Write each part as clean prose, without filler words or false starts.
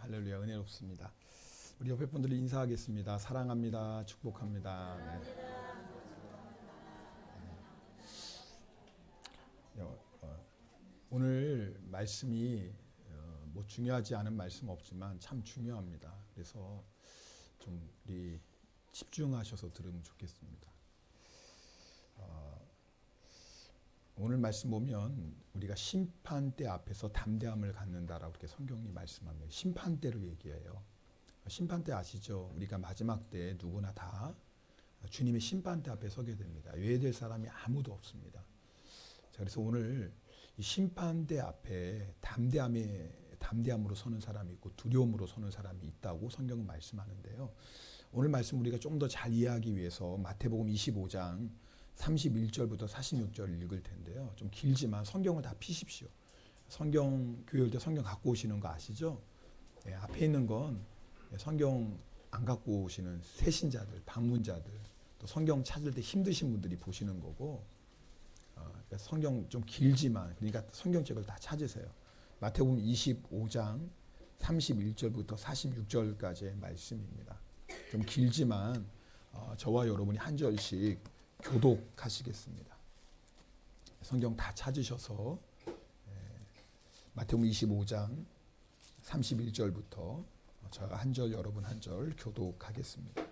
할렐루야, 은혜롭습니다. 우리 옆에 분들이 인사하겠습니다. 사랑합니다. 축복합니다. 네. 오늘 말씀이 뭐 중요하지 않은 말씀 없지만 참 중요합니다. 그래서 좀 우리 집중하셔서 들으면 좋겠습니다. 오늘 말씀 보면 우리가 심판대 앞에서 담대함을 갖는다라고 이렇게 성경이 말씀합니다. 심판대를 얘기해요. 심판대 아시죠? 우리가 마지막 때 누구나 다 주님의 심판대 앞에 서게 됩니다. 외회될 사람이 아무도 없습니다. 자, 그래서 오늘 이 심판대 앞에 담대함으로 서는 사람이 있고 두려움으로 서는 사람이 있다고 성경은 말씀하는데요. 오늘 말씀 우리가 좀 더 잘 이해하기 위해서 마태복음 25장 31절부터 46절 읽을 텐데요. 좀 길지만 성경을 다 피십시오. 교회 올 때 성경 갖고 오시는 거 아시죠? 예, 앞에 있는 건 성경 안 갖고 오시는 새신자들, 방문자들, 또 성경 찾을 때 힘드신 분들이 보시는 거고, 그러니까 성경 좀 길지만, 그러니까 성경책을 다 찾으세요. 마태복음 25장 31절부터 46절까지의 말씀입니다. 좀 길지만 저와 여러분이 한 절씩 교독하시겠습니다. 성경 다 찾으셔서 마태복음 25장 31절부터 제가 한 절 여러분 한 절 교독하겠습니다.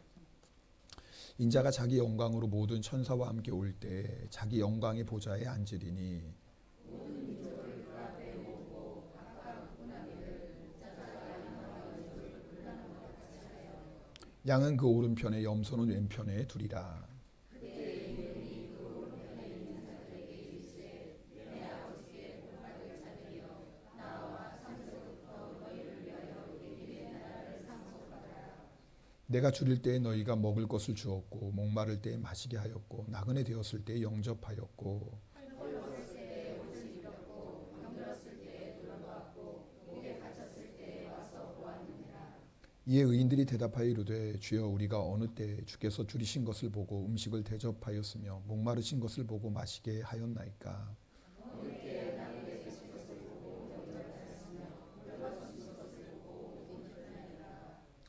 인자가 자기 영광으로 모든 천사와 함께 올 때 자기 영광의 보좌에 앉으리니 양은 그 오른편에 염소는 왼편에 두리라. 내가 줄일 때에 너희가 먹을 것을 주었고 목마를 때에 마시게 하였고 나그네 되었을 때에 영접하였고 이에 의인들이 대답하여 이르되 주여 우리가 어느 때 주께서 줄이신 것을 보고 음식을 대접하였으며 목마르신 것을 보고 마시게 하였나이까.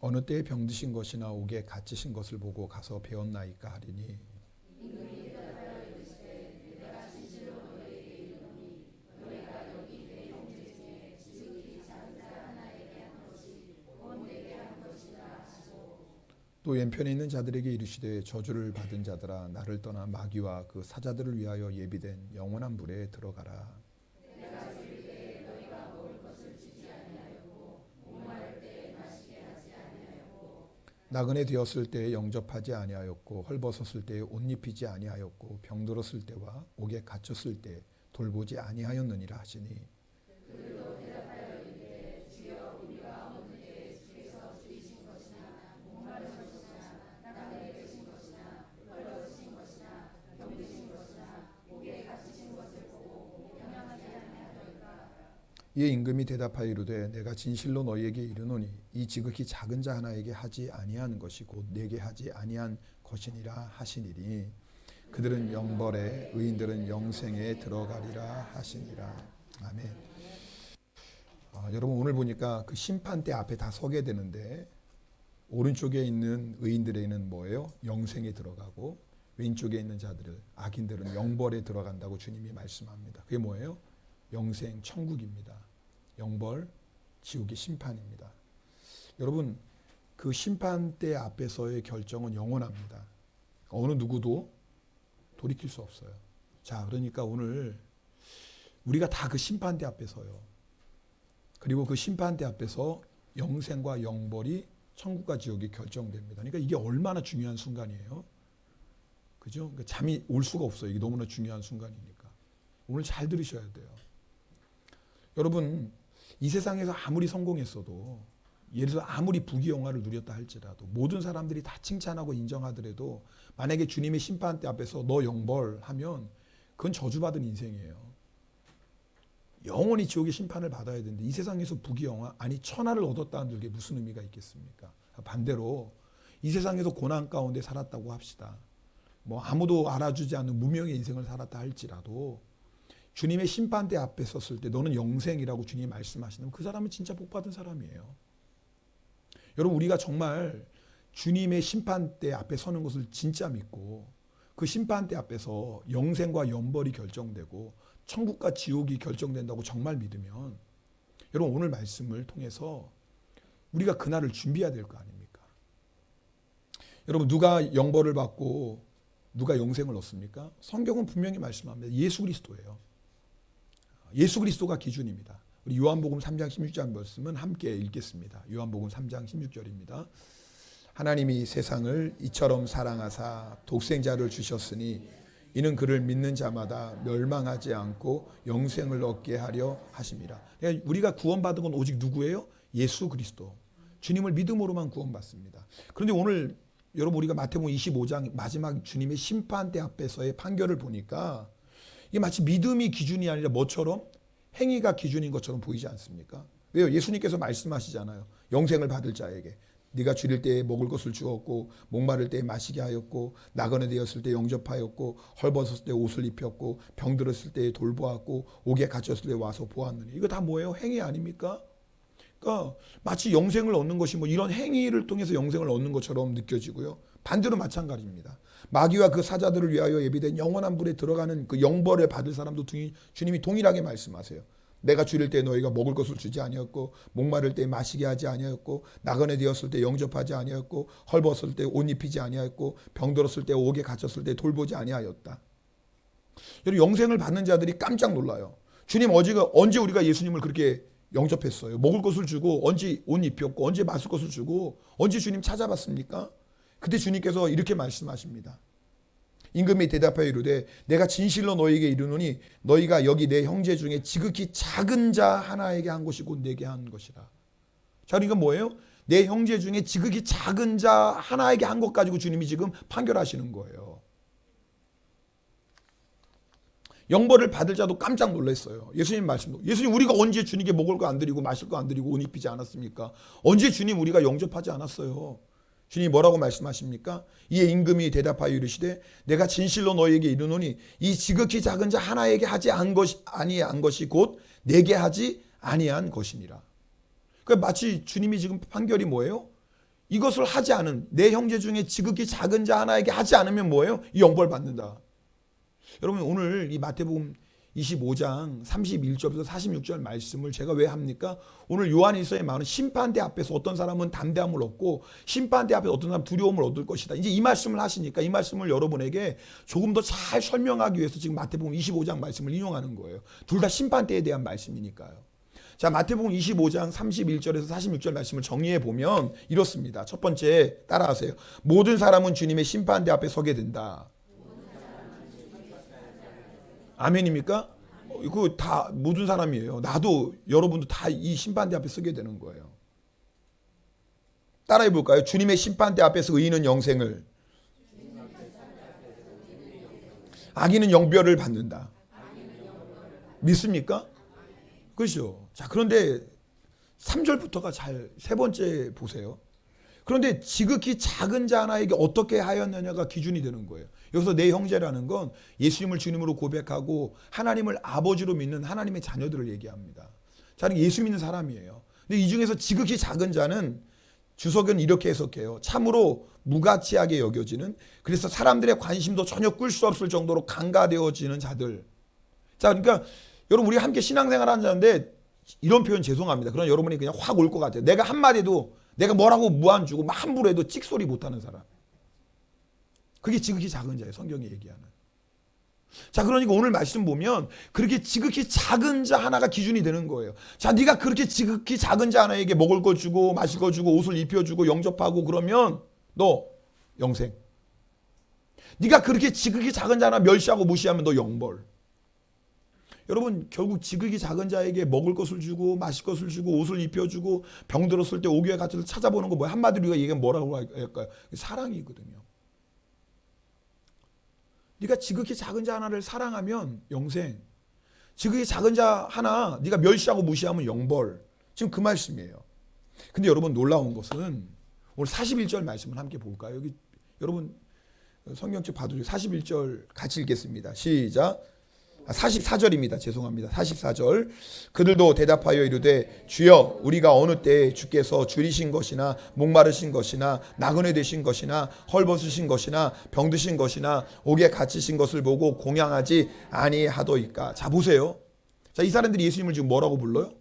어느 때에 병드신 것이나 옥에 갇히신 것을 보고 가서 배웠나이까 하리니 또 왼편에 있는 자들에게 이르시되 저주를 받은 자들아 나를 떠나 마귀와 그 사자들을 위하여 예비된 영원한 불에 들어가라. 나그네 되었을 때에 영접하지 아니하였고 헐벗었을 때에 옷 입히지 아니하였고 병들었을 때와 옥에 갇혔을 때 돌보지 아니하였느니라 하시니 이에 임금이 대답하여 이르되 내가 진실로 너희에게 이르노니 이 지극히 작은 자 하나에게 하지 아니한 것이 곧 내게 하지 아니한 것이니라 하시니니 그들은 영벌에 의인들은 영생에 들어가리라 하시니라. 아멘. 여러분 오늘 보니까 그 심판대 앞에 다 서게 되는데 오른쪽에 있는 의인들에게는 뭐예요? 영생에 들어가고 왼쪽에 있는 자들을 악인들은 영벌에 들어간다고 주님이 말씀합니다. 그게 뭐예요? 영생 천국입니다. 영벌 지옥의 심판입니다. 여러분 그 심판대 앞에서의 결정은 영원합니다. 어느 누구도 돌이킬 수 없어요. 자, 그러니까 오늘 우리가 다 그 심판대 앞에 서요. 그리고 그 심판대 앞에서 영생과 영벌이 천국과 지옥이 결정됩니다. 그러니까 이게 얼마나 중요한 순간이에요. 그죠? 그러니까 잠이 올 수가 없어요. 이게 너무나 중요한 순간이니까. 오늘 잘 들으셔야 돼요. 여러분 이 세상에서 아무리 성공했어도 예를 들어 아무리 부귀영화를 누렸다 할지라도 모든 사람들이 다 칭찬하고 인정하더라도 만약에 주님의 심판대 앞에서 너 영벌하면 그건 저주받은 인생이에요. 영원히 지옥의 심판을 받아야 되는데 이 세상에서 부귀영화 아니 천하를 얻었다는 게 무슨 의미가 있겠습니까? 반대로 이 세상에서 고난 가운데 살았다고 합시다. 뭐 아무도 알아주지 않는 무명의 인생을 살았다 할지라도 주님의 심판대 앞에 섰을 때 너는 영생이라고 주님이 말씀하시면 그 사람은 진짜 복받은 사람이에요. 여러분 우리가 정말 주님의 심판대 앞에 서는 것을 진짜 믿고 그 심판대 앞에서 영생과 연벌이 결정되고 천국과 지옥이 결정된다고 정말 믿으면 여러분 오늘 말씀을 통해서 우리가 그날을 준비해야 될 거 아닙니까? 여러분 누가 영벌을 받고 누가 영생을 얻습니까? 성경은 분명히 말씀합니다. 예수 그리스도예요. 예수 그리스도가 기준입니다. 우리 요한복음 3장 16절 말씀은 함께 읽겠습니다. 요한복음 3장 16절입니다. 하나님이 세상을 이처럼 사랑하사 독생자를 주셨으니 이는 그를 믿는 자마다 멸망하지 않고 영생을 얻게 하려 하심이라. 그러니까 우리가 구원받은 건 오직 누구예요? 예수 그리스도. 주님을 믿음으로만 구원받습니다. 그런데 오늘 여러분 우리가 마태복음 25장 마지막 주님의 심판대 앞에서의 판결을 보니까 이게 마치 믿음이 기준이 아니라 뭐처럼 행위가 기준인 것처럼 보이지 않습니까? 왜요? 예수님께서 말씀하시잖아요. 영생을 받을 자에게 네가 줄일 때에 먹을 것을 주었고 목마를 때에 마시게 하였고 나그네 되었을 때 영접하였고 헐벗었을 때 옷을 입혔고 병들었을 때에 돌보았고 옥에 갇혔을 때 와서 보았느니 이거 다 뭐예요? 행위 아닙니까? 그러니까 마치 영생을 얻는 것이 뭐 이런 행위를 통해서 영생을 얻는 것처럼 느껴지고요. 반대로 마찬가지입니다. 마귀와 그 사자들을 위하여 예비된 영원한 불에 들어가는 그 영벌을 받을 사람도 주님이 동일하게 말씀하세요. 내가 줄일 때 너희가 먹을 것을 주지 아니었고 목마를 때 마시게 하지 아니었고 나그네 되었을 때 영접하지 아니었고 헐벗을 때 옷 입히지 아니었고 병들었을 때 옥에 갇혔을 때 돌보지 아니하였다. 여러분 영생을 받는 자들이 깜짝 놀라요. 주님 언제 우리가 예수님을 그렇게 영접했어요? 먹을 것을 주고 언제 옷 입혔고 언제 마실 것을 주고 언제 주님 찾아봤습니까? 그때 주님께서 이렇게 말씀하십니다. 임금이 대답하여 이르되 내가 진실로 너희에게 이르노니 너희가 여기 내 형제 중에 지극히 작은 자 하나에게 한 것이 곧 내게 한 것이라. 자, 그러니까 뭐예요? 내 형제 중에 지극히 작은 자 하나에게 한 것 가지고 주님이 지금 판결하시는 거예요. 영벌을 받을 자도 깜짝 놀랐어요. 예수님 말씀도. 예수님 우리가 언제 주님께 먹을 거 안 드리고 마실 거 안 드리고 옷 입히지 않았습니까? 언제 주님 우리가 영접하지 않았어요? 주님이 뭐라고 말씀하십니까? 이에 임금이 대답하여 이르시되 내가 진실로 너희에게 이르노니 이 지극히 작은 자 하나에게 하지 아니한 것이 곧 내게 하지 아니한 것이니라. 그러니까 마치 주님이 지금 판결이 뭐예요? 이것을 하지 않은 내 형제 중에 지극히 작은 자 하나에게 하지 않으면 뭐예요? 이 영벌 받는다. 여러분 오늘 이 마태복음 25장 31절부터 46절 말씀을 제가 왜 합니까? 오늘 요한일서에 말하는 심판대 앞에서 어떤 사람은 담대함을 얻고 심판대 앞에서 어떤 사람은 두려움을 얻을 것이다. 이제 이 말씀을 하시니까 이 말씀을 여러분에게 조금 더 잘 설명하기 위해서 지금 마태복음 25장 말씀을 인용하는 거예요. 둘 다 심판대에 대한 말씀이니까요. 자, 마태복음 25장 31절에서 46절 말씀을 정리해 보면 이렇습니다. 첫 번째 따라하세요. 모든 사람은 주님의 심판대 앞에 서게 된다. 아멘입니까? 이거 다 모든 사람이에요. 나도 여러분도 다 이 심판대 앞에 서게 되는 거예요. 따라해 볼까요? 주님의 심판대 앞에서 의인은 영생을, 악인은 영별을 받는다. 믿습니까? 그렇죠. 자, 그런데 3절부터가 세 번째 보세요. 그런데 지극히 작은 자 하나에게 어떻게 하였느냐가 기준이 되는 거예요. 여기서 내 형제라는 건 예수님을 주님으로 고백하고 하나님을 아버지로 믿는 하나님의 자녀들을 얘기합니다. 자는 예수 믿는 사람이에요. 근데 이 중에서 지극히 작은 자는 주석은 이렇게 해석해요. 참으로 무가치하게 여겨지는, 그래서 사람들의 관심도 전혀 끌 수 없을 정도로 간과되어지는 자들. 자, 그러니까 여러분 우리 함께 신앙생활 하는 자인데 이런 표현 죄송합니다. 그러나 여러분이 그냥 확 올 것 같아요. 내가 한마디도 내가 뭐라고 무안 주고 함부로 해도 찍소리 못하는 사람. 그게 지극히 작은 자예요. 성경이 얘기하는. 자, 그러니까 오늘 말씀 보면 그렇게 지극히 작은 자 하나가 기준이 되는 거예요. 자, 네가 그렇게 지극히 작은 자 하나에게 먹을 거 주고 마실 거 주고 옷을 입혀주고 영접하고 그러면 너 영생. 네가 그렇게 지극히 작은 자 하나 멸시하고 무시하면 너 영벌. 여러분 결국 지극히 작은 자에게 먹을 것을 주고 마실 것을 주고 옷을 입혀주고 병들었을 때 옥에 갇혀서 찾아보는 거 뭐야? 한마디로 우리가 얘기하면 뭐라고 할까요? 사랑이거든요. 네가 지극히 작은 자 하나를 사랑하면 영생, 지극히 작은 자 하나 네가 멸시하고 무시하면 영벌. 지금 그 말씀이에요. 근데 여러분 놀라운 것은 오늘 41절 말씀을 함께 볼까요? 여기 여러분 성경책 봐도 41절 같이 읽겠습니다. 시작. 44절입니다. 죄송합니다. 44절. 그들도 대답하여 이르되 주여 우리가 어느 때에 주께서 줄이신 것이나 목마르신 것이나 나그네 되신 것이나 헐벗으신 것이나 병드신 것이나 옥에 갇히신 것을 보고 공양하지 아니하도이까. 자 보세요. 자, 이 사람들이 예수님을 지금 뭐라고 불러요?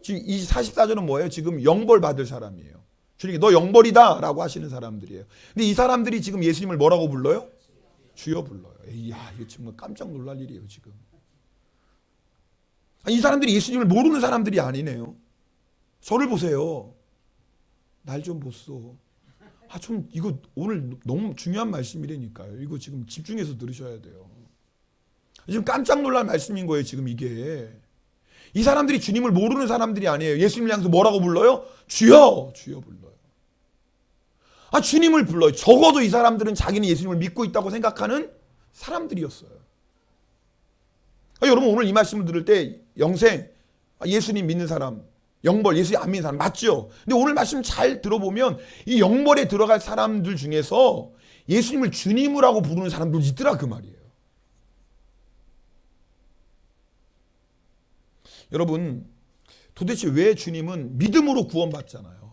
지금 이 44절은 뭐예요? 지금 영벌 받을 사람이에요. 주님 너 영벌이다 라고 하시는 사람들이에요. 근데 이 사람들이 지금 예수님을 뭐라고 불러요? 주여 불러요. 이야, 이거 정말 깜짝 놀랄 일이에요, 지금. 이 사람들이 예수님을 모르는 사람들이 아니네요. 저를 보세요. 날 좀 보소. 좀 이거 오늘 너무 중요한 말씀이라니까요. 이거 지금 집중해서 들으셔야 돼요. 지금 깜짝 놀랄 말씀인 거예요, 지금 이게. 이 사람들이 주님을 모르는 사람들이 아니에요. 예수님을 향해서 뭐라고 불러요? 주여! 주여 불러요. 주님을 불러요. 적어도 이 사람들은 자기는 예수님을 믿고 있다고 생각하는 사람들이었어요. 여러분 오늘 이 말씀을 들을 때 영생, 예수님 믿는 사람, 영벌, 예수님 안 믿는 사람 맞죠? 근데 오늘 말씀 잘 들어보면 이 영벌에 들어갈 사람들 중에서 예수님을 주님이라고 부르는 사람도 있더라 그 말이에요. 여러분 도대체 왜 주님은 믿음으로 구원받잖아요.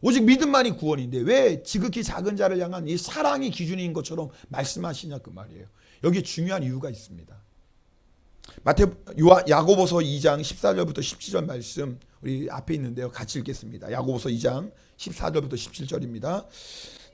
오직 믿음만이 구원인데 왜 지극히 작은 자를 향한 이 사랑이 기준인 것처럼 말씀하시냐 그 말이에요. 여기에 중요한 이유가 있습니다. 야고보서 2장 14절부터 17절 말씀 우리 앞에 있는데요. 같이 읽겠습니다. 야고보서 2장 14절부터 17절입니다.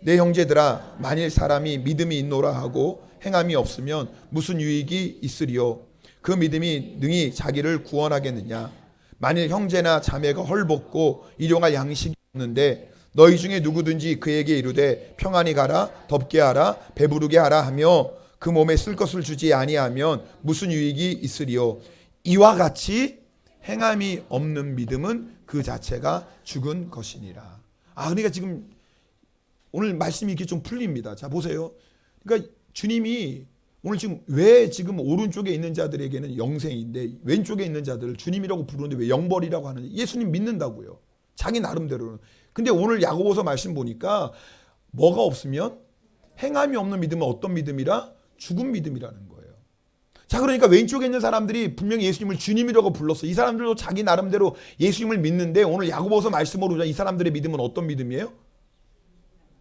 내 형제들아 만일 사람이 믿음이 있노라 하고 행함이 없으면 무슨 유익이 있으리요. 그 믿음이 능히 자기를 구원하겠느냐. 만일 형제나 자매가 헐벗고 일용할 양식이 없는데 너희 중에 누구든지 그에게 이르되 평안히 가라 덥게 하라 배부르게 하라 하며 그 몸에 쓸 것을 주지 아니하면 무슨 유익이 있으리요. 이와 같이 행함이 없는 믿음은 그 자체가 죽은 것이니라. 그러니까 지금 오늘 말씀이 이렇게 좀 풀립니다. 자 보세요. 그러니까 주님이 오늘 지금 왜 지금 오른쪽에 있는 자들에게는 영생인데 왼쪽에 있는 자들을 주님이라고 부르는데 왜 영벌이라고 하는지 예수님 믿는다고요. 자기 나름대로는. 근데 오늘 야고보서 말씀 보니까 뭐가 없으면 행함이 없는 믿음은 어떤 믿음이라? 죽은 믿음이라는 거예요. 자 그러니까 왼쪽에 있는 사람들이 분명히 예수님을 주님이라고 불렀어. 이 사람들도 자기 나름대로 예수님을 믿는데 오늘 야고보서 말씀으로 이 사람들의 믿음은 어떤 믿음이에요?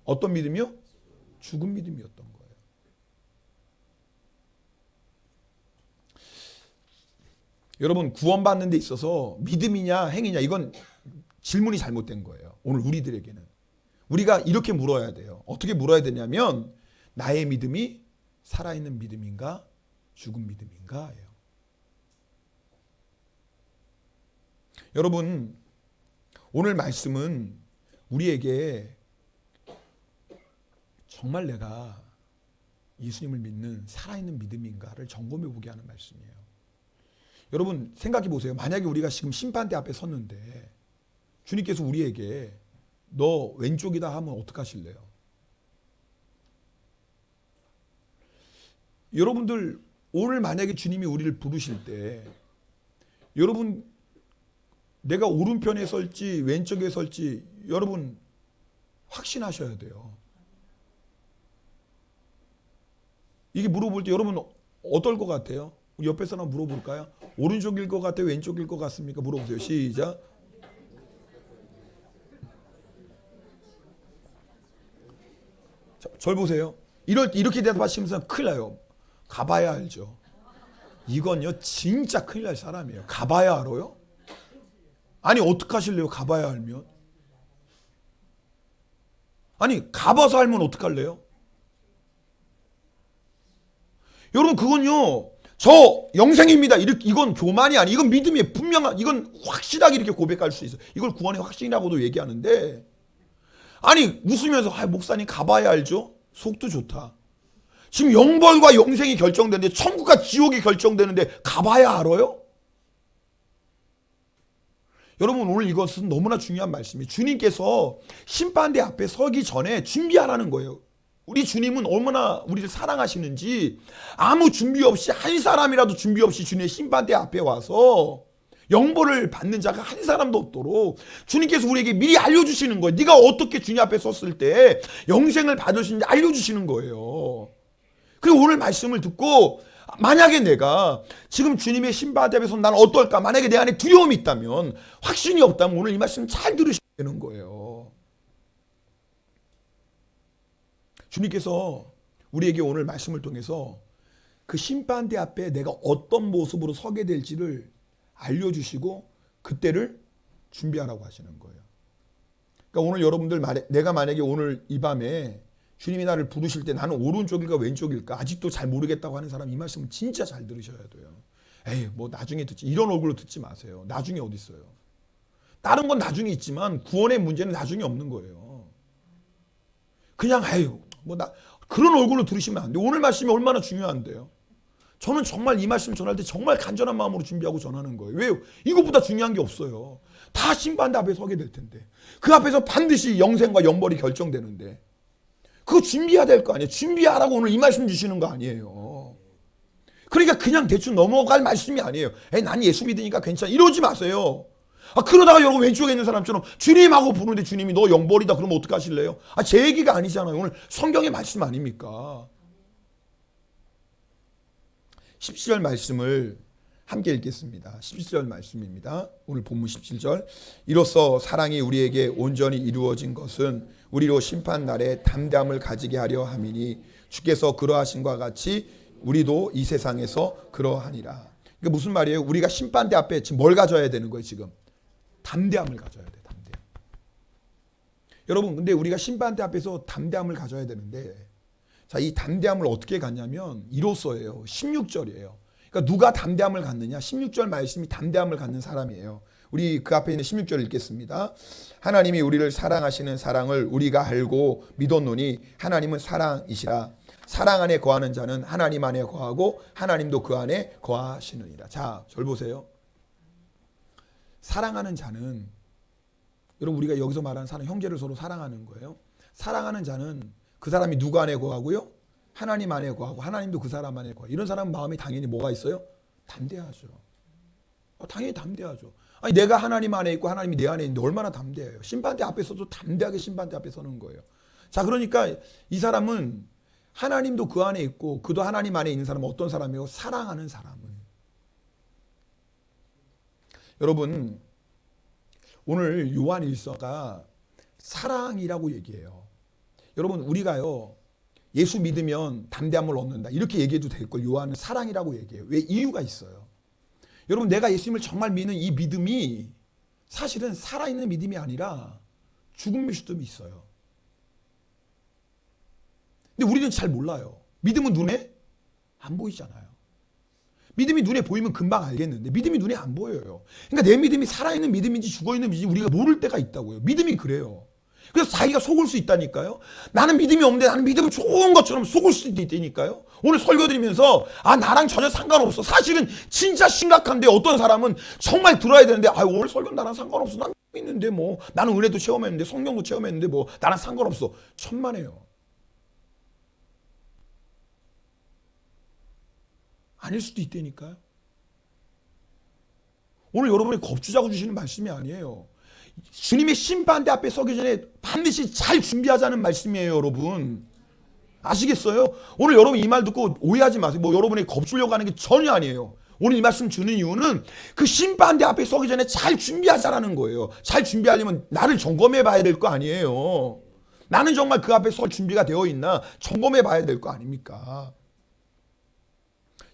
어떤 믿음이요? 죽은 믿음이었던 거예요. 여러분 구원받는 데 있어서 믿음이냐 행위냐 이건 질문이 잘못된 거예요. 오늘 우리들에게는. 우리가 이렇게 물어야 돼요. 어떻게 물어야 되냐면 나의 믿음이 살아있는 믿음인가 죽은 믿음인가 예요. 여러분 오늘 말씀은 우리에게 정말 내가 예수님을 믿는 살아있는 믿음인가를 점검해 보게 하는 말씀이에요. 여러분 생각해 보세요. 만약에 우리가 지금 심판대 앞에 섰는데 주님께서 우리에게 너 왼쪽이다 하면 어떡하실래요? 여러분들 오늘 만약에 주님이 우리를 부르실 때 여러분 내가 오른편에 설지 왼쪽에 설지 여러분 확신하셔야 돼요. 이게 물어볼 때 여러분 어떨 것 같아요? 우리 옆에 사람 물어볼까요? 오른쪽일 것 같아요? 왼쪽일 것 같습니까? 물어보세요. 시작. 절 보세요. 이렇게 대답하시면서 큰일 나요. 가봐야 알죠. 이건요 진짜 큰일 날 사람이에요. 가봐야 알아요? 아니 어떡하실래요? 가봐야 알면. 아니 가봐서 알면 어떡할래요? 여러분 그건요 저 영생입니다 이건 교만이 아니 이건 믿음이에요. 분명한 이건 확실하게 이렇게 고백할 수 있어요. 이걸 구원의 확신이라고도 얘기하는데 아니 웃으면서 목사님 가봐야 알죠. 속도 좋다. 지금 영벌과 영생이 결정되는데 천국과 지옥이 결정되는데 가봐야 알아요? 여러분 오늘 이것은 너무나 중요한 말씀이에요. 주님께서 심판대 앞에 서기 전에 준비하라는 거예요. 우리 주님은 얼마나 우리를 사랑하시는지 아무 준비 없이 한 사람이라도 준비 없이 주님의 심판대 앞에 와서 영벌을 받는 자가 한 사람도 없도록 주님께서 우리에게 미리 알려주시는 거예요. 네가 어떻게 주님 앞에 섰을 때 영생을 받을 수 있는지 알려주시는 거예요. 그리고 오늘 말씀을 듣고 만약에 내가 지금 주님의 심판 앞에서 나는 어떨까? 만약에 내 안에 두려움이 있다면, 확신이 없다면 오늘 이 말씀 잘 들으셔야 되는 거예요. 주님께서 우리에게 오늘 말씀을 통해서 그 심판대 앞에 내가 어떤 모습으로 서게 될지를 알려주시고 그때를 준비하라고 하시는 거예요. 그러니까 오늘 여러분들 내가 만약에 오늘 이 밤에 주님이 나를 부르실 때 나는 오른쪽일까 왼쪽일까 아직도 잘 모르겠다고 하는 사람 이 말씀은 진짜 잘 들으셔야 돼요. 에이 뭐 나중에 듣지, 이런 얼굴로 듣지 마세요. 나중에 어디 있어요. 다른 건 나중에 있지만 구원의 문제는 나중에 없는 거예요. 그냥 에이 뭐 그런 얼굴로 들으시면 안 돼요. 오늘 말씀이 얼마나 중요한데요. 저는 정말 이 말씀 전할 때 정말 간절한 마음으로 준비하고 전하는 거예요. 왜요? 이것보다 중요한 게 없어요. 다 심판대 앞에 서게 될 텐데, 그 앞에서 반드시 영생과 영벌이 결정되는데 그거 준비해야 될 거 아니에요. 준비하라고 오늘 이 말씀 주시는 거 아니에요. 그러니까 그냥 대충 넘어갈 말씀이 아니에요. 난 예수 믿으니까 괜찮아 이러지 마세요. 그러다가 여러분 왼쪽에 있는 사람처럼 주님하고 부르는데 주님이 너 영벌이다 그러면 어떡하실래요? 제 얘기가 아니잖아요. 오늘 성경의 말씀 아닙니까? 17절 말씀을 함께 읽겠습니다. 17절 말씀입니다. 오늘 본문 17절. 이로써 사랑이 우리에게 온전히 이루어진 것은 우리로 심판날에 담대함을 가지게 하려 함이니 주께서 그러하신 것 같이 우리도 이 세상에서 그러하니라. 그러니까 무슨 말이에요? 우리가 심판대 앞에 지금 뭘 가져야 되는 거예요? 지금 담대함을 가져야 돼. 담대함. 여러분 근데 우리가 심판대 앞에서 담대함을 가져야 되는데, 자, 이 담대함을 어떻게 갖냐면 이로써예요. 16절이에요. 그러니까 누가 담대함을 갖느냐? 16절 말씀이 담대함을 갖는 사람이에요. 우리 그 앞에 있는 16절 읽겠습니다. 하나님이 우리를 사랑하시는 사랑을 우리가 알고 믿었노니 하나님은 사랑이시라. 사랑 안에 거하는 자는 하나님 안에 거하고 하나님도 그 안에 거하시느니라. 자, 절 보세요. 사랑하는 자는, 여러분 우리가 여기서 말하는 사랑, 형제를 서로 사랑하는 거예요. 사랑하는 자는 그 사람이 누구 안에 거하고요? 하나님 안에 거하고 하나님도 그 사람 안에 거하고. 이런 사람 마음에 당연히 뭐가 있어요? 담대하죠. 당연히 담대하죠. 아니 내가 하나님 안에 있고 하나님이 내 안에 있는데 얼마나 담대해요. 심판대 앞에서도 담대하게 심판대 앞에 서는 거예요. 자, 그러니까 이 사람은 하나님도 그 안에 있고 그도 하나님 안에 있는 사람은 어떤 사람이에요? 사랑하는 사람은. 여러분 오늘 요한 일서가 사랑이라고 얘기해요. 여러분 우리가요 예수 믿으면 담대함을 얻는다 이렇게 얘기해도 될 걸 요한은 사랑이라고 얘기해요. 왜? 이유가 있어요. 여러분 내가 예수님을 정말 믿는 이 믿음이 사실은 살아있는 믿음이 아니라 죽은 믿음이 있어요. 근데 우리는 잘 몰라요. 믿음은 눈에 안 보이잖아요. 믿음이 눈에 보이면 금방 알겠는데 믿음이 눈에 안 보여요. 그러니까 내 믿음이 살아있는 믿음인지 죽어있는 믿음인지 우리가 모를 때가 있다고요. 믿음이 그래요. 그래서 자기가 속을 수 있다니까요. 나는 믿음이 없는데 나는 믿음이 좋은 것처럼 속을 수도 있다니까요. 오늘 설교 드리면서 나랑 전혀 상관없어. 사실은 진짜 심각한데 어떤 사람은 정말 들어야 되는데 오늘 설교는 나랑 상관없어. 난 믿는데 뭐 나는 은혜도 체험했는데 성경도 체험했는데 뭐 나랑 상관없어. 천만에요. 아닐 수도 있다니까요. 오늘 여러분이 겁주자고 주시는 말씀이 아니에요. 주님의 심판대 앞에 서기 전에 반드시 잘 준비하자는 말씀이에요, 여러분. 아시겠어요? 오늘 여러분 이 말 듣고 오해하지 마세요. 뭐 여러분이 겁주려고 하는 게 전혀 아니에요. 오늘 이 말씀 주는 이유는 그 심판대 앞에 서기 전에 잘 준비하자라는 거예요. 잘 준비하려면 나를 점검해 봐야 될 거 아니에요. 나는 정말 그 앞에 설 준비가 되어 있나 점검해 봐야 될 거 아닙니까?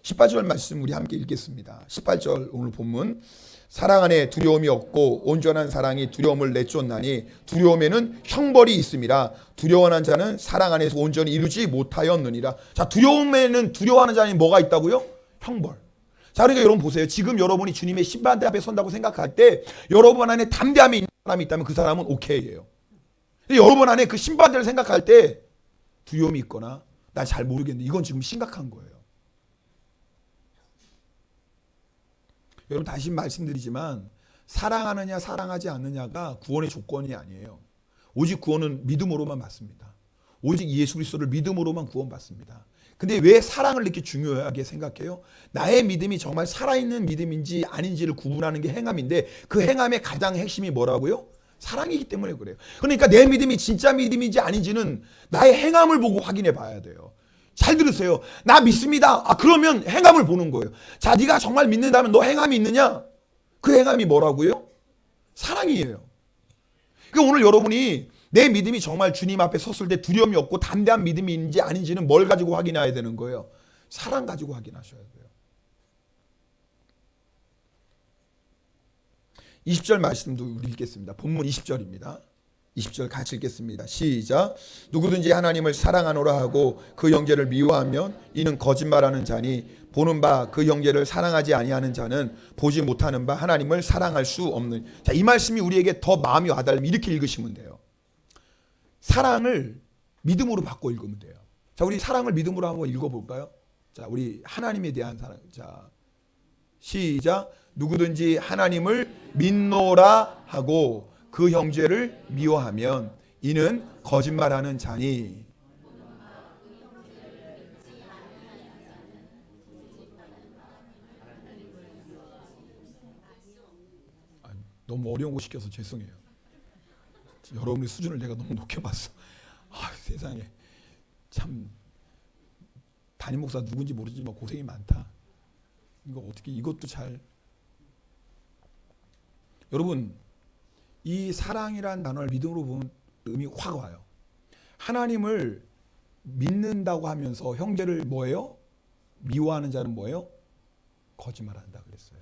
18절 말씀 우리 함께 읽겠습니다. 18절 오늘 본문. 사랑 안에 두려움이 없고 온전한 사랑이 두려움을 내쫓나니 두려움에는 형벌이 있음이라. 두려워하는 자는 사랑 안에서 온전히 이루지 못하였느니라. 자, 두려움에는 두려워하는 자는 뭐가 있다고요? 형벌. 자, 그러니까 여러분 보세요. 지금 여러분이 주님의 심판대 앞에 선다고 생각할 때 여러분 안에 담대함이 있는 사람이 있다면 그 사람은 오케이예요. 근데 여러분 안에 그 심판대를 생각할 때 두려움이 있거나 난 잘 모르겠는데 이건 지금 심각한 거예요. 여러분 다시 말씀드리지만 사랑하느냐 사랑하지 않느냐가 구원의 조건이 아니에요. 오직 구원은 믿음으로만 받습니다. 오직 예수 그리스도를 믿음으로만 구원받습니다. 근데 왜 사랑을 이렇게 중요하게 생각해요? 나의 믿음이 정말 살아있는 믿음인지 아닌지를 구분하는 게 행함인데 그 행함의 가장 핵심이 뭐라고요? 사랑이기 때문에 그래요. 그러니까 내 믿음이 진짜 믿음인지 아닌지는 나의 행함을 보고 확인해 봐야 돼요. 잘 들으세요. 나 믿습니다. 그러면 행함을 보는 거예요. 자, 네가 정말 믿는다면 너 행함이 있느냐? 그 행함이 뭐라고요? 사랑이에요. 그러니까 오늘 여러분이 내 믿음이 정말 주님 앞에 섰을 때 두려움이 없고 담대한 믿음인지 아닌지는 뭘 가지고 확인해야 되는 거예요? 사랑 가지고 확인하셔야 돼요. 20절 말씀도 우리 읽겠습니다. 본문 20절입니다. 20절 같이 읽겠습니다. 시작. 누구든지 하나님을 사랑하노라 하고 그 형제를 미워하면 이는 거짓말하는 자니 보는 바 그 형제를 사랑하지 아니하는 자는 보지 못하는 바 하나님을 사랑할 수 없는. 자, 이 말씀이 우리에게 더 마음이 와닿으면 이렇게 읽으시면 돼요. 사랑을 믿음으로 바꿔 읽으면 돼요. 자, 우리 사랑을 믿음으로 한번 읽어볼까요? 자, 우리 하나님에 대한 사랑. 자, 시작. 누구든지 하나님을 믿노라 하고 그 형제를 미워하면 이는 거짓말하는 자니. 너무 어려운 거 시켜서 죄송해요. 여러분의 수준을 내가 너무 높게 봤어. 세상에 참 담임 목사 누군지 모르지만 고생이 많다. 이거 어떻게 이것도 잘. 여러분, 이 사랑이란 단어를 믿음으로 보면 의미 확 와요. 하나님을 믿는다고 하면서 형제를 뭐예요? 미워하는 자는 뭐예요? 거짓말한다 그랬어요.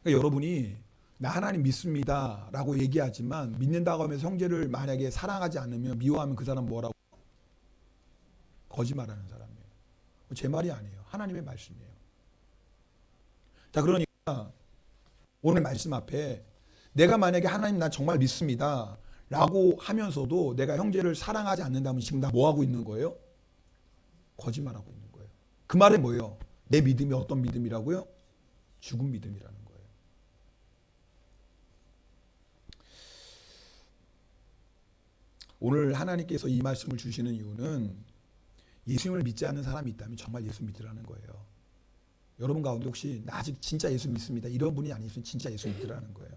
그러니까 여러분이 나 하나님 믿습니다 라고 얘기하지만 믿는다고 하면서 형제를 만약에 사랑하지 않으면 미워하면 그 사람 뭐라고? 거짓말하는 사람이에요. 제 말이 아니에요. 하나님의 말씀이에요. 자, 그러니까 오늘 말씀 앞에 내가 만약에 하나님 나 정말 믿습니다 라고 하면서도 내가 형제를 사랑하지 않는다면 지금 나 뭐하고 있는 거예요? 거짓말하고 있는 거예요. 그 말은 뭐예요? 내 믿음이 어떤 믿음이라고요? 죽은 믿음이라는 거예요. 오늘 하나님께서 이 말씀을 주시는 이유는 예수님을 믿지 않는 사람이 있다면 정말 예수 믿으라는 거예요. 여러분 가운데 혹시 나 아직 진짜 예수 믿습니다 이런 분이 아니시면 진짜 예수 믿으라는 거예요.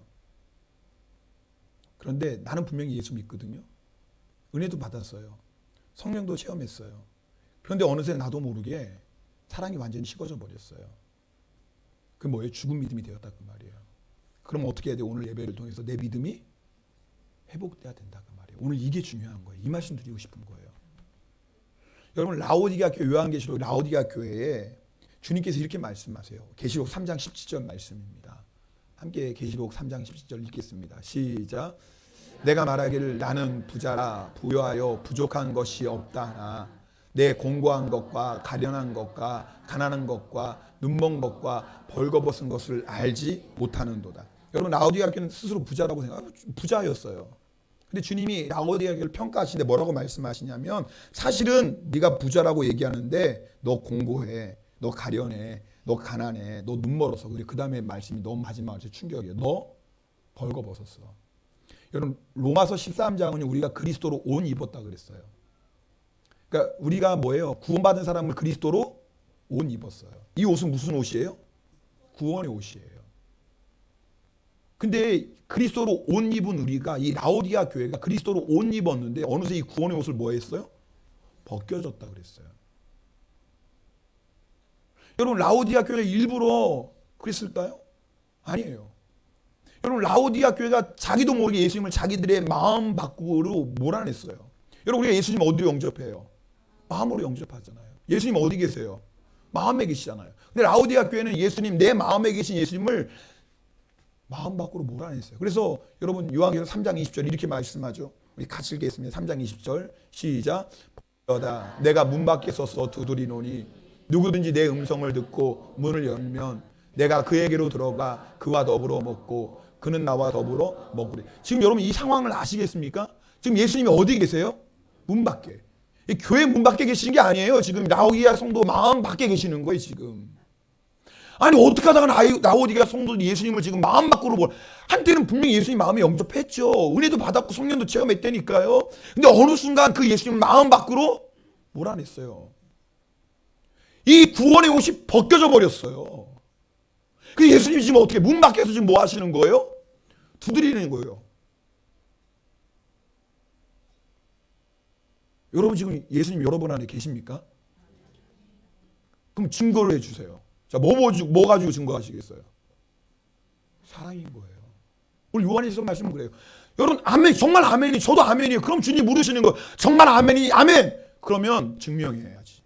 그런데 나는 분명히 예수 믿거든요. 은혜도 받았어요. 성령도 체험했어요. 그런데 어느새 나도 모르게 사랑이 완전히 식어져 버렸어요. 그게 뭐예요? 죽은 믿음이 되었다 그 말이에요. 그럼 어떻게 해야 돼요? 오늘 예배를 통해서 내 믿음이 회복돼야 된다 그 말이에요. 오늘 이게 중요한 거예요. 이 말씀 드리고 싶은 거예요. 여러분 라오디게아 교회 요한계시록 라오디게아 교회에 주님께서 이렇게 말씀하세요. 계시록 3장 17절 말씀입니다. 함께 계시록 3장 17절 읽겠습니다. 시작. 내가 말하기를 나는 부자라 부여하여 부족한 것이 없다. 내 공고한 것과 가련한 것과 가난한 것과 눈먼 것과 벌거벗은 것을 알지 못하는도다. 여러분 라오디게아 교회는 스스로 부자라고 생각하고 부자였어요. 근데 주님이 라오디게아 교회를 평가하시는데 뭐라고 말씀하시냐면 사실은 네가 부자라고 얘기하는데 너 공고해. 너 가련해, 너 가난해, 너 눈멀어서. 그 다음에 말씀이 너무 마지막으로 충격이에요. 너 벌거벗었어. 여러분 로마서 13장은 우리가 그리스도로 옷 입었다 그랬어요. 그러니까 우리가 뭐예요? 구원받은 사람을 그리스도로 옷 입었어요. 이 옷은 무슨 옷이에요? 구원의 옷이에요. 근데 그리스도로 옷 입은 우리가 이 라오디게아 교회가 그리스도로 옷 입었는데 어느새 이 구원의 옷을 뭐 했어요? 벗겨졌다 그랬어요. 여러분 라오디게아 교회가 일부러 그랬을까요? 아니에요. 여러분 라오디게아 교회가 자기도 모르게 예수님을 자기들의 마음 밖으로 몰아냈어요. 여러분 우리가 예수님 어디로 영접해요? 마음으로 영접하잖아요. 예수님 어디 계세요? 마음에 계시잖아요. 근데 라오디게아 교회는 예수님 내 마음에 계신 예수님을 마음 밖으로 몰아냈어요. 그래서 여러분 요한계시록 3장 20절 이렇게 말씀하죠. 우리 같이 읽겠습니다. 3장 20절 시작. 보다 내가 문 밖에 서서 두드리노니 누구든지 내 음성을 듣고 문을 열면 내가 그에게로 들어가 그와 더불어 먹고 그는 나와 더불어 먹으리. 지금 여러분 이 상황을 아시겠습니까? 지금 예수님이 어디 계세요? 문 밖에. 이 교회 문 밖에 계시는 게 아니에요. 지금 라오디게아 성도 마음 밖에 계시는 거예요 지금. 아니 어떻게 하다가 라오디게아 성도 예수님을 지금 마음 밖으로 한때는 분명히 예수님 마음에 영접했죠. 은혜도 받았고 성령도 체험했다니까요. 근데 어느 순간 그 예수님 마음 밖으로 몰아냈어요. 이 구원의 옷이 벗겨져 버렸어요. 그 예수님이 지금 어떻게 문 밖에서 지금 뭐 하시는 거예요? 두드리는 거예요. 여러분 지금 예수님 여러분 안에 계십니까? 그럼 증거를 해주세요. 자, 뭐 가지고 증거하시겠어요? 사랑인 거예요. 오늘 요한일서 말씀은 그래요. 여러분 아멘, 정말 아멘이, 저도 아멘이에요. 그럼 주님 물으시는 거예요. 정말 아멘이 아멘. 그러면 증명해야지.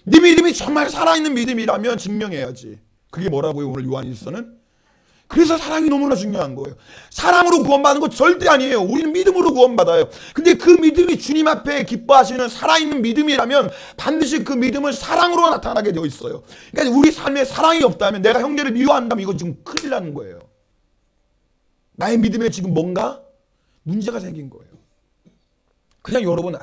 네 믿음이 정말 살아있는 믿음이라면 증명해야지. 그게 뭐라고요? 오늘 요한일서는? 그래서 사랑이 너무나 중요한 거예요. 사랑으로 구원받는 거 절대 아니에요. 우리는 믿음으로 구원받아요. 근데 그 믿음이 주님 앞에 기뻐하시는 살아있는 믿음이라면 반드시 그 믿음은 사랑으로 나타나게 되어 있어요. 그러니까 우리 삶에 사랑이 없다면, 내가 형제를 미워한다면 이거 지금 큰일 나는 거예요. 나의 믿음에 지금 뭔가 문제가 생긴 거예요. 그냥 여러분,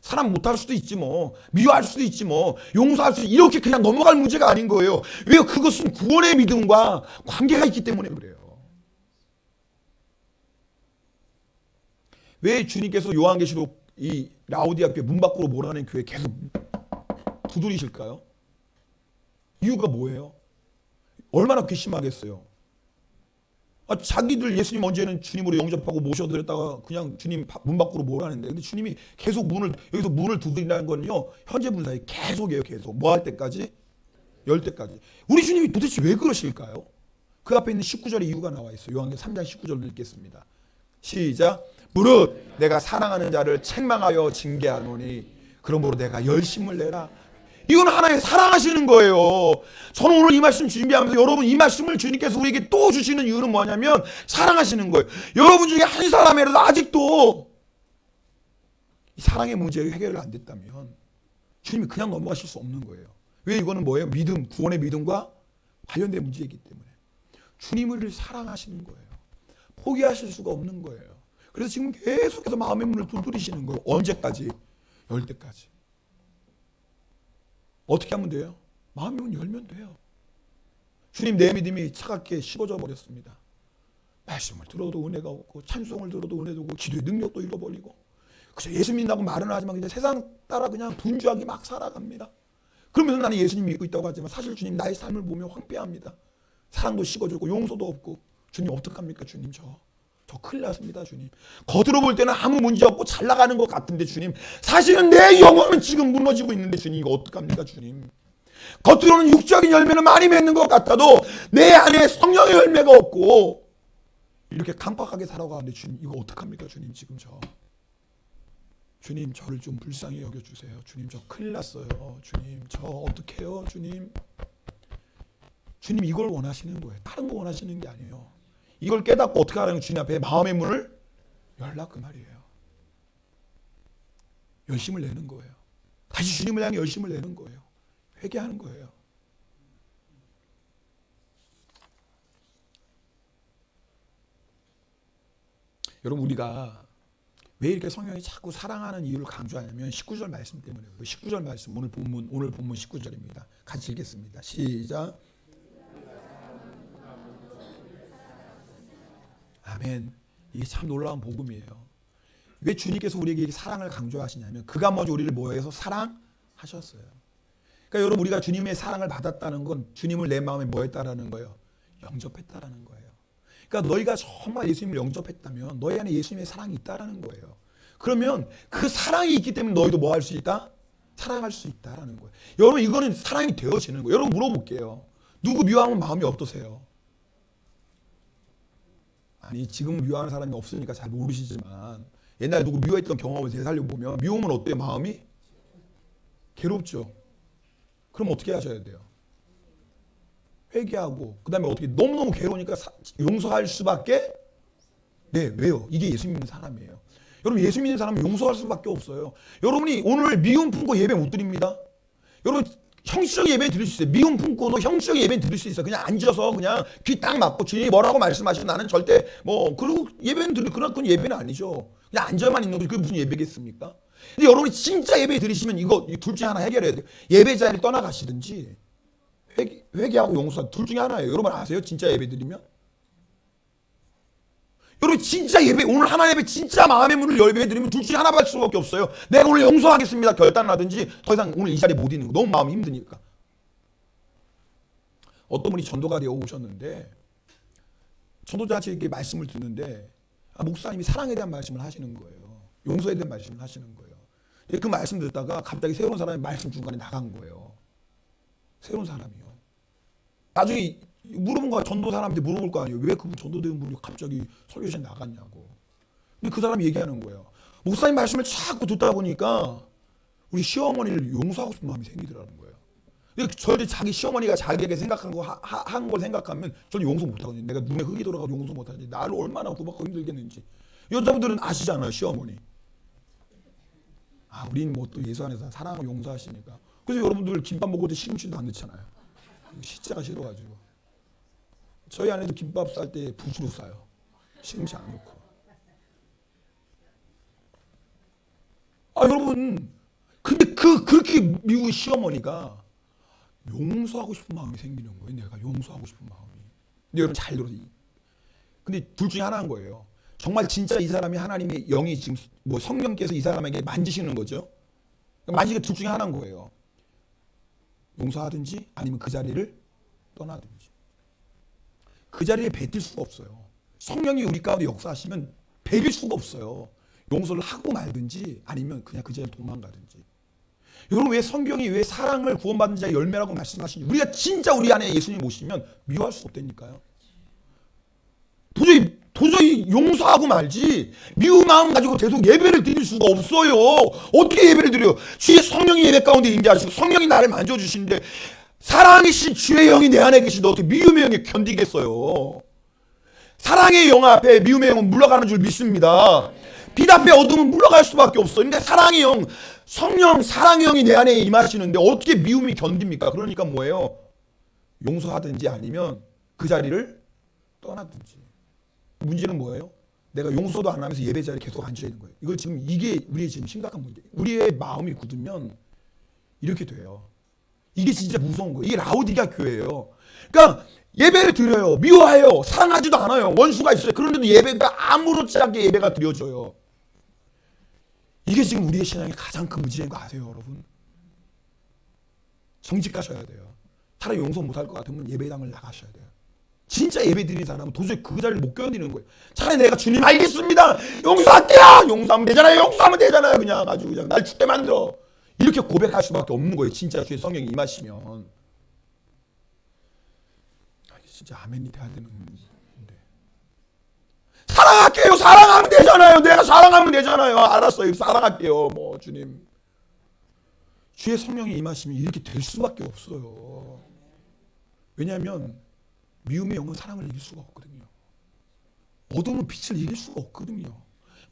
사람 못할 수도 있지 뭐, 미워할 수도 있지 뭐, 용서할 수 있지, 이렇게 그냥 넘어갈 문제가 아닌 거예요. 왜요? 그것은 구원의 믿음과 관계가 있기 때문에 그래요. 왜 주님께서 요한계시록 이 라오디아 교회 문 밖으로 몰아낸 교회 계속 두드리실까요? 이유가 뭐예요? 얼마나 괘씸하겠어요. 자기들 예수님 언제는 주님으로 영접하고 모셔드렸다가 그냥 주님 문 밖으로 몰아내는데, 근데 주님이 계속 여기서 문을 두드린다는 건요, 현재 분사에 계속이에요. 계속. 뭐 할 때까지? 열 때까지. 우리 주님이 도대체 왜 그러실까요? 그 앞에 있는 19절의 이유가 나와 있어요. 요한계시록 3장 19절을 읽겠습니다. 시작. 무릇 내가 사랑하는 자를 책망하여 징계하노니 그러므로 내가 열심을 내라. 이건 하나의 사랑하시는 거예요. 저는 오늘 이 말씀 준비하면서 여러분, 이 말씀을 주님께서 우리에게 또 주시는 이유는 뭐냐면 사랑하시는 거예요. 여러분 중에 한 사람이라도 아직도 이 사랑의 문제가 해결이 안 됐다면 주님이 그냥 넘어가실 수 없는 거예요. 왜? 이거는 뭐예요? 믿음, 구원의 믿음과 관련된 문제이기 때문에 주님을 사랑하시는 거예요. 포기하실 수가 없는 거예요. 그래서 지금 계속해서 마음의 문을 두드리시는 거예요. 언제까지? 열 때까지. 어떻게 하면 돼요? 마음의 문 열면 돼요. 주님, 내 믿음이 차갑게 식어져 버렸습니다. 말씀을 들어도 은혜가 없고, 찬송을 들어도 은혜도 없고, 기도의 능력도 잃어버리고, 그저 예수 믿는다고 말은 하지만 그냥 세상 따라 그냥 분주하게 막 살아갑니다. 그러면서 나는 예수님 믿고 있다고 하지만 사실 주님 나의 삶을 보며 황폐합니다. 사랑도 식어지고 용서도 없고, 주님 어떡합니까? 주님 저 큰일 났습니다. 주님, 겉으로 볼 때는 아무 문제 없고 잘 나가는 것 같은데 주님, 사실은 내 영혼은 지금 무너지고 있는데 주님, 이거 어떡합니까? 주님, 겉으로는 육적인 열매는 많이 맺는 것 같아도 내 안에 성령의 열매가 없고 이렇게 강팍하게 살아가는데 주님, 이거 어떡합니까? 주님, 지금 주님, 저를 좀 불쌍히 여겨주세요. 주님, 저 큰일 났어요. 주님, 저 어떡해요? 주님, 이걸 원하시는 거예요. 다른 거 원하시는 게 아니에요. 이걸 깨닫고 어떻게 하라는 주님 앞에 마음의 문을 열라, 그 말이에요. 열심을 내는 거예요. 다시 주님을 향해 열심을 내는 거예요. 회개하는 거예요. 여러분, 우리가 왜 이렇게 성경이 자꾸 사랑하는 이유를 강조하냐면 19절 말씀 때문에. 19절 말씀, 오늘 본문 19절입니다. 같이 읽겠습니다. 시작. 아멘. 이게 참 놀라운 복음이에요. 왜 주님께서 우리에게 사랑을 강조하시냐면 그가 먼저 우리를 뭐해서 사랑하셨어요. 그러니까 여러분, 우리가 주님의 사랑을 받았다는 건 주님을 내 마음에 뭐 했다라는 거예요? 영접했다라는 거예요. 그러니까 너희가 정말 예수님을 영접했다면 너희 안에 예수님의 사랑이 있다라는 거예요. 그러면 그 사랑이 있기 때문에 너희도 뭐 할 수 있다? 사랑할 수 있다라는 거예요. 여러분, 이거는 사랑이 되어지는 거예요. 여러분, 물어볼게요. 누구 미워하면 마음이 어떠세요? 아니, 지금 미워하는 사람이 없으니까 잘 모르시지만 옛날에 누구 미워했던 경험을 되살려보면 미우면 어때요? 마음이 괴롭죠. 그럼 어떻게 하셔야 돼요? 회개하고, 그 다음에 어떻게, 너무너무 괴로우니까 용서할 수밖에. 네, 왜요? 이게 예수 믿는 사람이에요. 여러분, 예수 믿는 사람은 용서할 수밖에 없어요. 여러분이 오늘 미움 품고 예배 못 드립니다. 여러분, 형식적인 예배 드릴 수 있어요. 미움 품고도 형식적인 예배 드릴 수 있어요. 그냥 앉아서 그냥 귀 딱 막고 주님이 뭐라고 말씀하시면 나는 절대 그리고 예배는 드릴 그런 예배는 아니죠. 그냥 앉아만 있는 거지. 그게 무슨 예배겠습니까? 근데 여러분이 진짜 예배 드리시면 이거 둘 중에 하나 해결해야 돼요. 예배 자리를 떠나가시든지 회개하고 용서, 둘 중에 하나예요. 여러분 아세요? 진짜 예배 드리면? 여러분, 진짜 예배, 오늘 하나 예배 진짜 마음의 문을 예배 드리면 둘 중에 하나밖에 수밖에 없어요. 내가 오늘 용서하겠습니다 결단을 하든지 더 이상 오늘 이 자리에 못 있는 거, 너무 마음이 힘드니까. 어떤 분이 전도가 되어 오셨는데 전도자한테 말씀을 듣는데 목사님이 사랑에 대한 말씀을 하시는 거예요. 용서에 대한 말씀을 하시는 거예요. 그 말씀 듣다가 갑자기 새로운 사람이 말씀 중간에 나간 거예요. 새로운 사람이요. 나중에 물어본 거야. 전도 사람한테 물어볼 거 아니에요. 왜 그분 전도된 분이 갑자기 설교시에 나갔냐고. 근데 그 사람이 얘기하는 거예요. 목사님 말씀을 자꾸 듣다 보니까 우리 시어머니를 용서하고 싶은 마음이 생기더라는 거예요. 절대 자기 시어머니가 자기에게 생각한 거 한 걸 생각하면 저는 용서 못하거든요. 내가 눈에 흙이 돌아가도 용서 못하지. 나를 얼마나 구박하고 힘들겠는지. 여자분들은 아시잖아요. 시어머니. 우린 뭐 또 예수 안에서 사랑하고 용서하시니까. 그래서 여러분들 김밥 먹을 때 시금치도 안 넣잖아요. 시자가 싫어가지고. 저희 아내도 김밥 쌀 때 붓으로 싸요. 시금치 안 넣고. 여러분, 근데 그렇게 미운 시어머니가 용서하고 싶은 마음이 생기는 거예요. 내가 용서하고 싶은 마음이. 근데 여러분 잘 들어요. 근데 둘 중에 하나인 거예요. 정말 진짜 이 사람이 하나님의 영이 지금 뭐 성령께서 이 사람에게 만지시는 거죠. 만지는 둘 중에 하나인 거예요. 용서하든지 아니면 그 자리를 떠나든지. 그 자리에 뱉을 수가 없어요. 성령이 우리 가운데 역사하시면 뱉을 수가 없어요. 용서를 하고 말든지 아니면 그냥 그 자리에 도망가든지. 여러분 왜 성경이 왜 사랑을 구원받는 자의 열매라고 말씀하시는지 우리가 진짜 우리 안에 예수님 모시면 미워할 수 없다니까요. 도저히 용서하고 말지 미운 마음 가지고 계속 예배를 드릴 수가 없어요. 어떻게 예배를 드려요? 주의 성령이 예배 가운데 임재하시고 성령이 나를 만져주시는데 사랑이신 주의 영이 내 안에 계신데 어떻게 미움의 영이 견디겠어요? 사랑의 영 앞에 미움의 영은 물러가는 줄 믿습니다. 빛 앞에 어둠은 물러갈 수밖에 없어요. 근데 사랑의 영, 성령, 사랑의 영이 내 안에 임하시는데 어떻게 미움이 견딥니까? 그러니까 뭐예요? 용서하든지 아니면 그 자리를 떠나든지. 문제는 뭐예요? 내가 용서도 안 하면서 예배 자리에 계속 앉아 있는 거예요. 이게 우리의 지금 심각한 문제예요. 우리의 마음이 굳으면 이렇게 돼요. 이게 진짜 무서운 거예요. 이게 라오디게아 교회예요. 그러니까 예배를 드려요. 미워해요. 사랑하지도 않아요. 원수가 있어요. 그런데도 예배가 아무렇지 않게 예배가 드려져요. 이게 지금 우리의 신앙의 가장 큰 문제인 거 아세요, 여러분? 정직하셔야 돼요. 차라리 용서 못할 것 같으면 예배당을 나가셔야 돼요. 진짜 예배 드리는 사람은 도저히 그 자리를 못 견디는 거예요. 차라리 내가 주님 알겠습니다. 용서할게요. 용서하면 되잖아요. 용서하면 되잖아요. 그냥 아주 그냥 날 죽게 만들어. 이렇게 고백할 수밖에 없는 거예요. 진짜 주의 성령이 임하시면. 진짜 아멘이 돼야 되는데. 사랑할게요. 사랑하면 되잖아요. 내가 사랑하면 되잖아요. 알았어요. 사랑할게요. 뭐 주님. 주의 성령이 임하시면 이렇게 될 수밖에 없어요. 왜냐하면 미움의 영은 사랑을 이길 수가 없거든요. 어둠은 빛을 이길 수가 없거든요.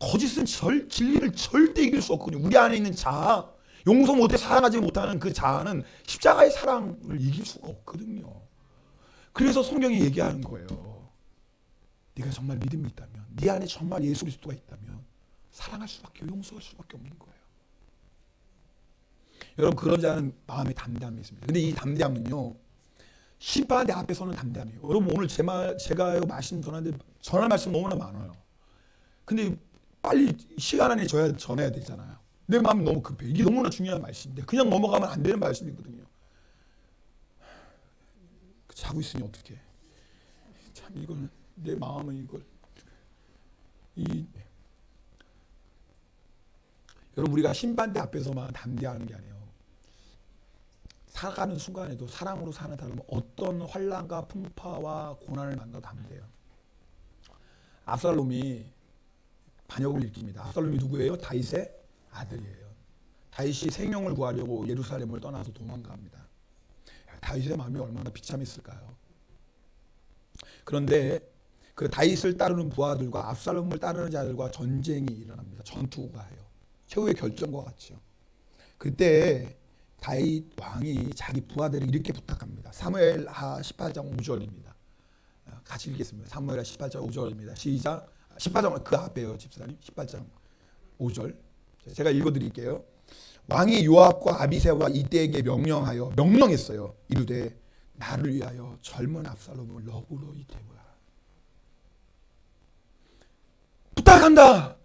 거짓은 진리를 절대 이길 수 없거든요. 우리 안에 있는 자아, 용서 못해 사랑하지 못하는 그 자아는 십자가의 사랑을 이길 수가 없거든요. 그래서 성경이 얘기하는 거예요. 네가 정말 믿음이 있다면, 네 안에 정말 예수 그리스도가 있다면 사랑할 수밖에, 용서할 수밖에 없는 거예요. 여러분 그런 자는 마음에 담대함이 있습니다. 근데 이 담대함은요, 심판대 앞에서는 담대함이에요. 여러분 오늘 제가 말씀 전할 말씀 너무나 많아요. 근데 빨리 시간 안에 전해야 되잖아요. 내 마음이 너무 급해. 이게 너무나 중요한 말씀인데 그냥 넘어가면 안 되는 말씀이거든요. 자고 있으니 어떡해. 참 이거는 내 마음은 이걸 여러분 우리가 심판대 앞에서만 담대하는 게 아니에요. 살아가는 순간에도 사랑으로 사는 사람은 어떤 환난과 풍파와 고난을 만나도 담대해요. 압살롬이 반역을 일으킵니다. 압살롬이 누구예요? 다윗의 아들이에요. 다윗이 생명을 구하려고 예루살렘을 떠나서 도망갑니다. 다윗의 마음이 얼마나 비참했을까요? 그런데 그 다윗을 따르는 부하들과 압살롬을 따르는 자들과 전쟁이 일어납니다. 전투가 해요. 최후의 결전과 같죠. 그때 다윗 왕이 자기 부하들을 이렇게 부탁합니다. 사무엘하 18장 5절입니다. 같이 읽겠습니다. 사무엘하 18장 5절입니다. 시작. 18장 그 앞에요, 집사님. 18장 5절. 제가 읽어드릴게요. 왕이 요압과 아비새와 이때에게 명령했어요. 이르되 나를 위하여 젊은 압살롬을 너그러 이태우라. 부탁한다.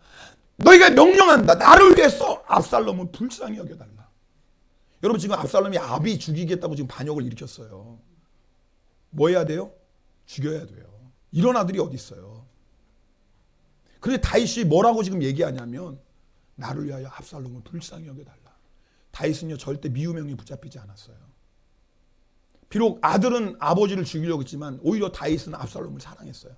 너희가 명령한다. 나를 위해서 압살롬을 불쌍히 여겨달라. 여러분 지금 압살롬이 아비 죽이겠다고 지금 반역을 일으켰어요. 뭐 해야 돼요? 죽여야 돼요. 이런 아들이 어디 있어요? 그런데 다윗이 뭐라고 지금 얘기하냐면 나를 위하여 압살롬을 불쌍히 여겨달라. 다윗은요 절대 미우명에 붙잡히지 않았어요. 비록 아들은 아버지를 죽이려고 했지만 오히려 다윗은 압살롬을 사랑했어요.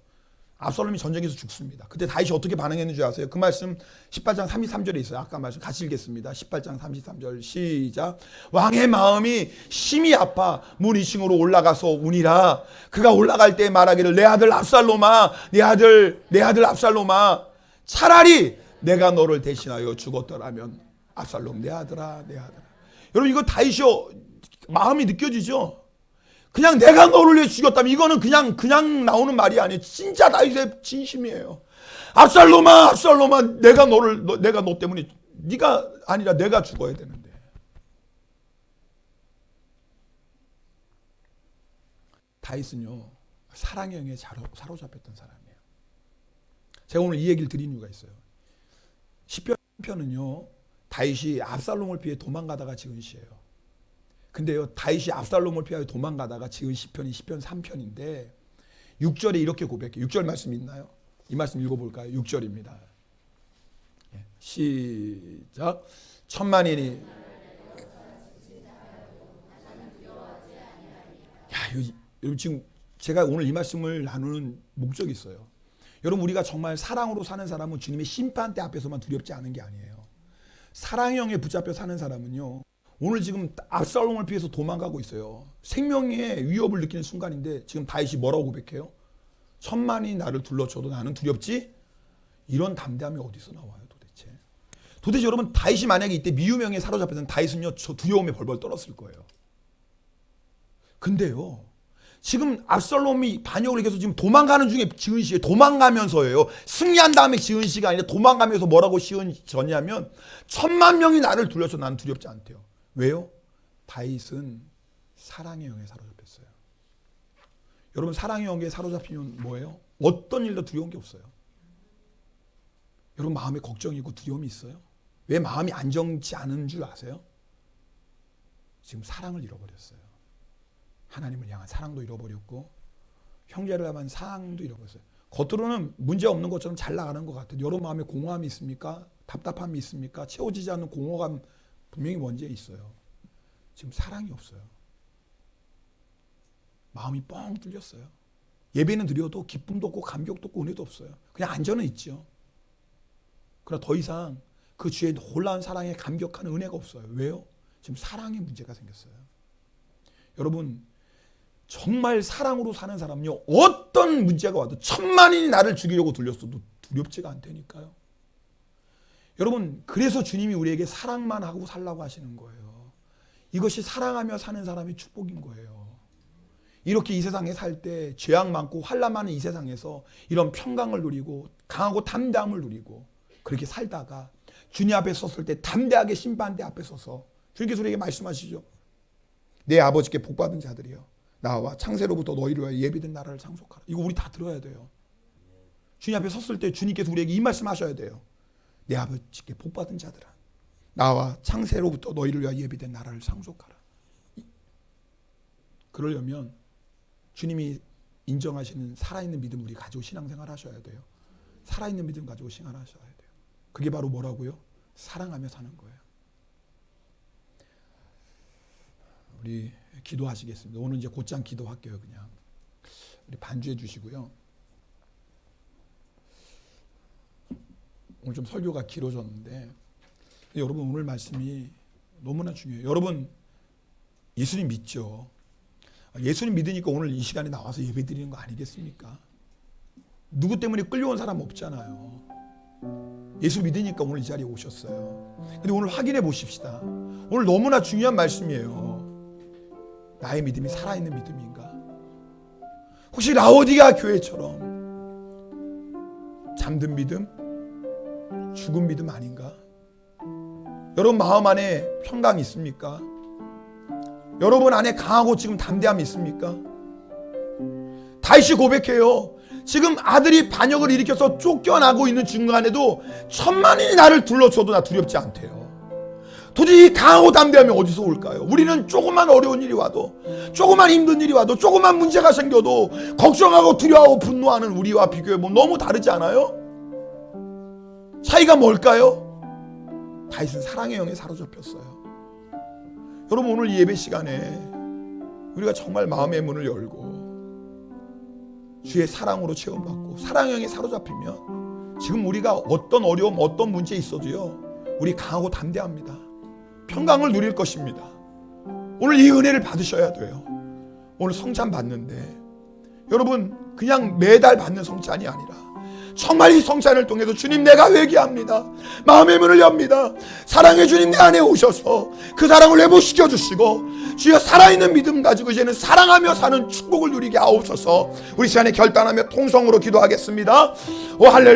압살롬이 전쟁에서 죽습니다. 그때 다윗이 어떻게 반응했는 줄 아세요? 그 말씀 18장 33절에 있어요. 아까 말씀 같이 읽겠습니다. 18장 33절 시작. 왕의 마음이 심히 아파 문 2층으로 올라가서 우니라. 그가 올라갈 때 말하기를 내 아들 압살롬아, 내 아들 압살롬아, 차라리 내가 너를 대신하여 죽었더라면. 압살롬 내 아들아, 내 아들아. 여러분 이거 다윗이 마음이 느껴지죠? 그냥 내가 너를 위해 죽였다면 이거는 그냥 나오는 말이 아니에요. 진짜 다윗의 진심이에요. 압살롬아, 압살롬아, 내가 너 때문에 네가 아니라 내가 죽어야 되는데. 다윗은요 사랑의 영에 사로잡혔던 사람이에요. 제가 오늘 이 얘기를 드린 이유가 있어요. 시편은요 다윗이 압살롬을 피해 도망가다가 지은 시예요. 근데요 다윗이 압살롬을 피하여 도망가다가 지은 시편이 시편 3편인데 6절에 이렇게 고백해요. 6절 말씀 있나요? 이 말씀 읽어볼까요? 6절입니다. 시작. 천만인이 여러분 지금 제가 오늘 이 말씀을 나누는 목적이 있어요. 여러분 우리가 정말 사랑으로 사는 사람은 주님의 심판대 앞에서만 두렵지 않은 게 아니에요. 사랑의 영에 붙잡혀 사는 사람은요 오늘 지금 압살롬을 피해서 도망가고 있어요. 생명의 위협을 느끼는 순간인데 지금 다윗이 뭐라고 고백해요? 천만이 나를 둘러쳐도 나는 두렵지? 이런 담대함이 어디서 나와요 도대체 여러분 다윗이 만약에 이때 미유명에 사로잡혔던 다윗은요 저 두려움에 벌벌 떨었을 거예요. 근데요 지금 압살롬이 반역을 해서 지금 도망가는 중에 지은 시에 도망가면서예요. 승리한 다음에 지은 시가 아니라 도망가면서 뭐라고 지었냐면 천만 명이 나를 둘러쳐 나는 두렵지 않대요. 왜요? 다윗은 사랑의 영에 사로잡혔어요. 여러분 사랑의 영에 사로잡히면 뭐예요? 어떤 일도 두려운 게 없어요. 여러분 마음에 걱정이 있고 두려움이 있어요? 왜 마음이 안정치 않은 줄 아세요? 지금 사랑을 잃어버렸어요. 하나님을 향한 사랑도 잃어버렸고 형제를 향한 사랑도 잃어버렸어요. 겉으로는 문제 없는 것처럼 잘 나가는 것 같아요. 여러분 마음에 공허함이 있습니까? 답답함이 있습니까? 채워지지 않는 공허감 분명히 먼지에 있어요. 지금 사랑이 없어요. 마음이 뻥 뚫렸어요. 예배는 드려도 기쁨도 없고 감격도 없고 은혜도 없어요. 그냥 안전은 있죠. 그러나 더 이상 그 주의 놀라운 사랑에 감격하는 은혜가 없어요. 왜요? 지금 사랑에 문제가 생겼어요. 여러분 정말 사랑으로 사는 사람은요 어떤 문제가 와도 천만인이 나를 죽이려고 들렸어도 두렵지가 않다니까요. 여러분 그래서 주님이 우리에게 사랑만 하고 살라고 하시는 거예요. 이것이 사랑하며 사는 사람의 축복인 거예요. 이렇게 이 세상에 살 때 죄악 많고 환난 많은 이 세상에서 이런 평강을 누리고 강하고 담대함을 누리고 그렇게 살다가 주님 앞에 섰을 때 담대하게 심판대 앞에 서서 주님께서 우리에게 말씀하시죠. 내 아버지께 복받은 자들이여 나와 창세로부터 너희를 위하여 예비된 나라를 상속하라. 이거 우리 다 들어야 돼요. 주님 앞에 섰을 때 주님께서 우리에게 이 말씀 하셔야 돼요. 내 아버지께 복받은 자들아 나와 창세로부터 너희를 위하여 예비된 나라를 상속하라. 그러려면 주님이 인정하시는 살아있는 믿음 우리 가지고 신앙생활 하셔야 돼요. 살아있는 믿음 가지고 신앙을 하셔야 돼요. 그게 바로 뭐라고요? 사랑하며 사는 거예요. 우리 기도하시겠습니다. 오늘 이제 곧장 기도할게요. 그냥 우리 반주해 주시고요. 오늘 좀 설교가 길어졌는데 여러분 오늘 말씀이 너무나 중요해요. 여러분 예수님 믿죠? 예수님 믿으니까 오늘 이 시간에 나와서 예배 드리는 거 아니겠습니까? 누구 때문에 끌려온 사람 없잖아요. 예수 믿으니까 오늘 이 자리에 오셨어요. 근데 오늘 확인해 보십시다. 오늘 너무나 중요한 말씀이에요. 나의 믿음이 살아있는 믿음인가? 혹시 라오디가 교회처럼 잠든 믿음? 죽은 믿음 아닌가? 여러분 마음 안에 평강이 있습니까? 여러분 안에 강하고 지금 담대함이 있습니까? 다윗이 고백해요. 지금 아들이 반역을 일으켜서 쫓겨나고 있는 중간에도 천만인이 나를 둘러쳐도 나 두렵지 않대요. 도대체 이 강하고 담대함이 어디서 올까요? 우리는 조그만 어려운 일이 와도, 조그만 힘든 일이 와도, 조그만 문제가 생겨도 걱정하고 두려워하고 분노하는 우리와 비교해보면 너무 다르지 않아요? 차이가 뭘까요? 다윗은 사랑의 영에 사로잡혔어요. 여러분, 오늘 이 예배 시간에 우리가 정말 마음의 문을 열고 주의 사랑으로 체험받고 사랑의 영에 사로잡히면 지금 우리가 어떤 어려움, 어떤 문제 있어도요, 우리 강하고 담대합니다. 평강을 누릴 것입니다. 오늘 이 은혜를 받으셔야 돼요. 오늘 성찬 받는데 여러분, 그냥 매달 받는 성찬이 아니라 정말 이 성찬을 통해서 주님, 내가 회개합니다. 마음의 문을 엽니다. 사랑의 주님 내 안에 오셔서 그 사랑을 회복시켜 주시고 주여 살아있는 믿음 가지고 이제는 사랑하며 사는 축복을 누리게 하옵소서. 우리 시간에 결단하며 통성으로 기도하겠습니다. 오 할렐루야.